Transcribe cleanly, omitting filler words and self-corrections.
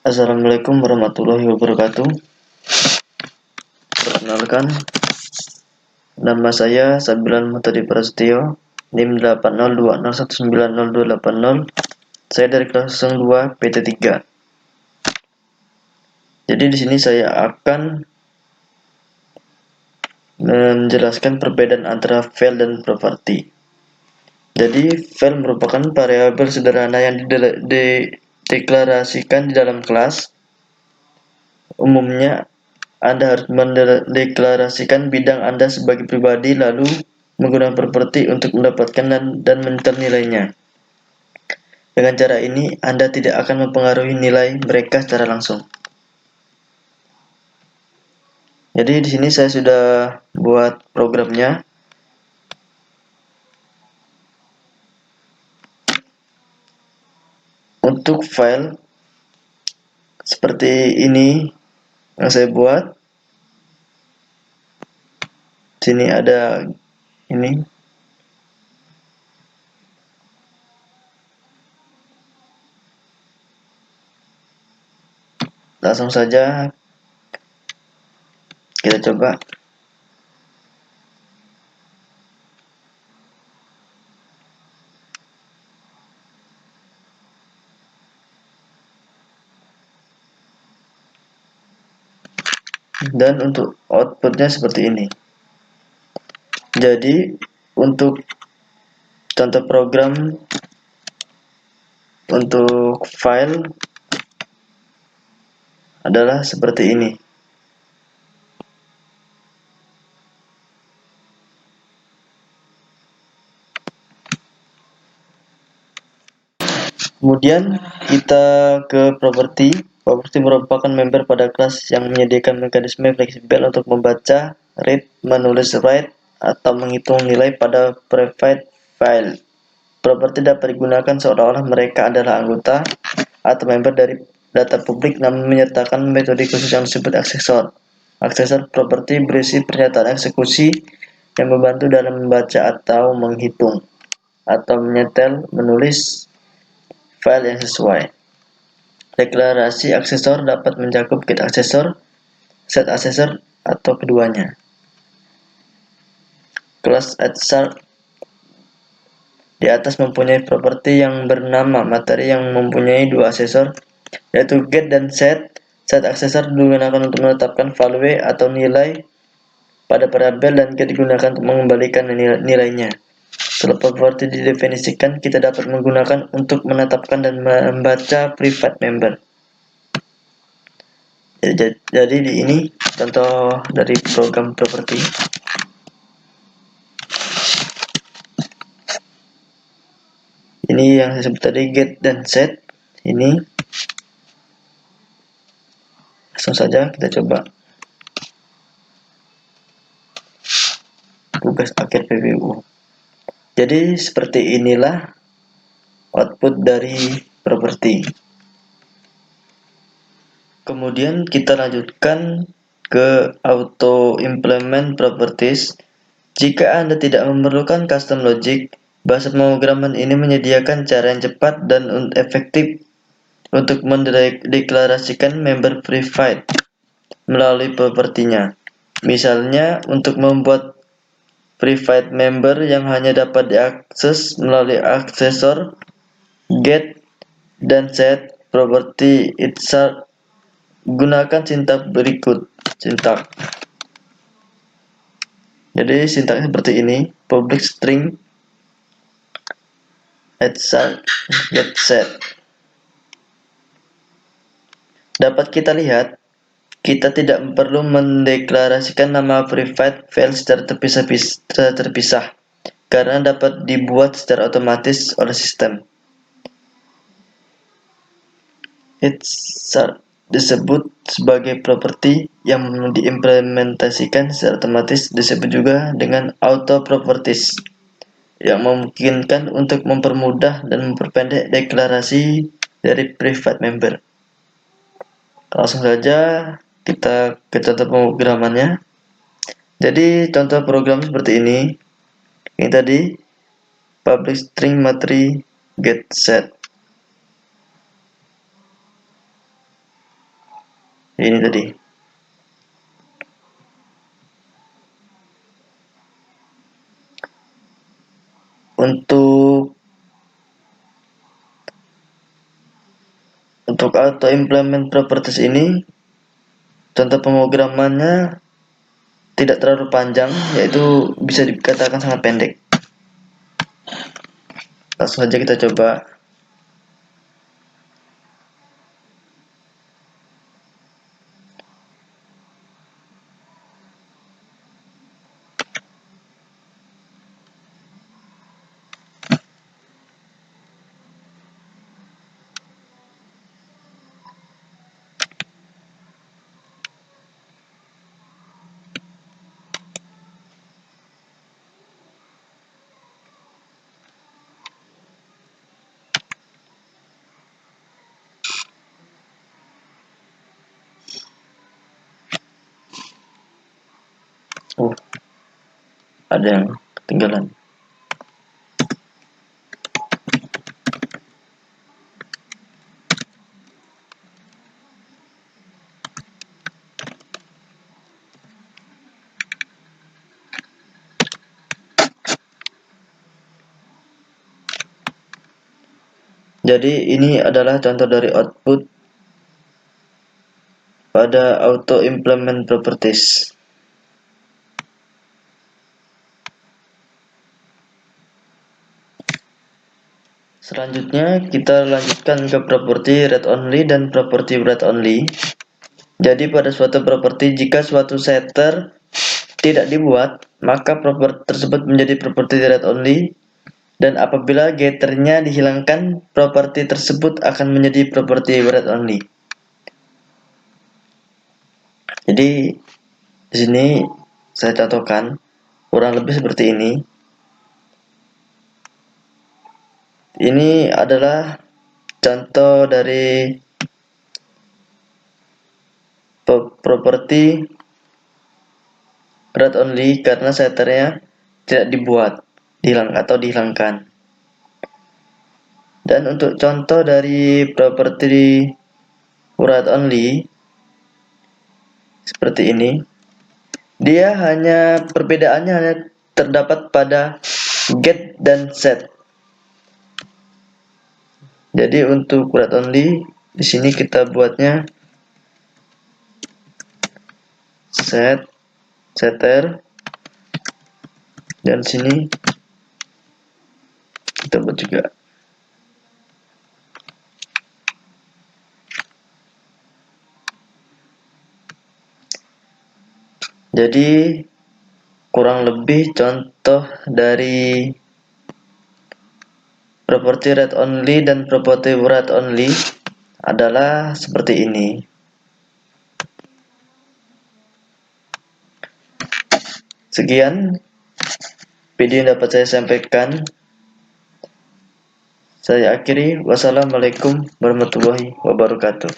Assalamualaikum warahmatullahi wabarakatuh. Perkenalkan, nama saya Sabilan Mutadi Prasetyo, NIM 80201902080. Saya dari kelas 02 PT3. Jadi di sini saya akan menjelaskan perbedaan antara file dan properti. Jadi file merupakan variabel sederhana yang dideklarasikan di dalam kelas. Umumnya Anda harus mendeklarasikan bidang Anda sebagai pribadi, lalu menggunakan properti untuk mendapatkan dan menyetel nilainya. Dengan cara ini, Anda tidak akan mempengaruhi nilai mereka secara langsung. Jadi di sini saya sudah buat programnya. Untuk file seperti ini yang saya buat. Sini ada ini. Langsung saja kita coba. Dan untuk outputnya seperti ini. Jadi untuk contoh program untuk file adalah seperti ini. Kemudian kita ke properti. Properti merupakan member pada kelas yang menyediakan mekanisme fleksibel untuk membaca, read, menulis, write, atau menghitung nilai pada private file. Properti dapat digunakan seolah-olah mereka adalah anggota atau member dari data publik, namun menyertakan metode khusus yang disebut aksesor. Aksesor properti berisi pernyataan eksekusi yang membantu dalam membaca atau menghitung, atau menyetel, menulis file yang sesuai. Deklarasi aksesor dapat mencakup get aksesor, set aksesor, atau keduanya. Kelas aksesor di atas mempunyai properti yang bernama materi yang mempunyai dua aksesor, yaitu get dan set. Set aksesor digunakan untuk menetapkan value atau nilai pada variabel, dan get digunakan untuk mengembalikan nilainya. Setelah properti didefinisikan, kita dapat menggunakan untuk menetapkan dan membaca private member. Jadi di ini contoh dari program properti. Ini yang saya sebut tadi, get dan set. Ini langsung saja kita coba tugas akhir PBU. Jadi seperti inilah output dari properti. Kemudian kita lanjutkan ke auto implement properties. Jika Anda tidak memerlukan custom logic, bahasa pemrograman ini menyediakan cara yang cepat dan efektif untuk mendeklarasikan member private melalui propertinya. Misalnya, untuk membuat private member yang hanya dapat diakses melalui aksesor, get, dan set property itself, gunakan sintaks berikut. Jadi sintaksnya seperti ini: public string add get set. Dapat kita lihat, kita tidak perlu mendeklarasikan nama private file secara terpisah karena dapat dibuat secara otomatis oleh sistem. Itself disebut sebagai properti yang diimplementasikan secara otomatis, disebut juga dengan auto properties, yang memungkinkan untuk mempermudah dan memperpendek deklarasi dari private member. Langsung saja kita ke contoh pemrogramannya. Jadi contoh program seperti ini. Ini tadi public string materi get set. Ini tadi. Untuk auto implement properties ini, contoh pemrogramannya tidak terlalu panjang, yaitu bisa dikatakan sangat pendek. Langsung saja kita coba. Ada yang ketinggalan. Jadi ini adalah contoh dari output pada auto implement properties. Selanjutnya kita lanjutkan ke properti read only dan properti write only. Jadi pada suatu properti, jika suatu setter tidak dibuat, maka properti tersebut menjadi properti read only, dan apabila getternya dihilangkan, properti tersebut akan menjadi properti write only. Jadi di sini saya contohkan kurang lebih seperti ini. Ini adalah contoh dari properti read only karena setternya tidak dibuat, dihilangkan. Dan untuk contoh dari properti write only seperti ini, dia perbedaannya hanya terdapat pada get dan set. Jadi untuk write only di sini kita buatnya setter, dan sini kita buat juga. Jadi kurang lebih contoh dari properti read only dan properti write only adalah seperti ini. Sekian video yang dapat saya sampaikan. Saya akhiri. Wassalamualaikum warahmatullahi wabarakatuh.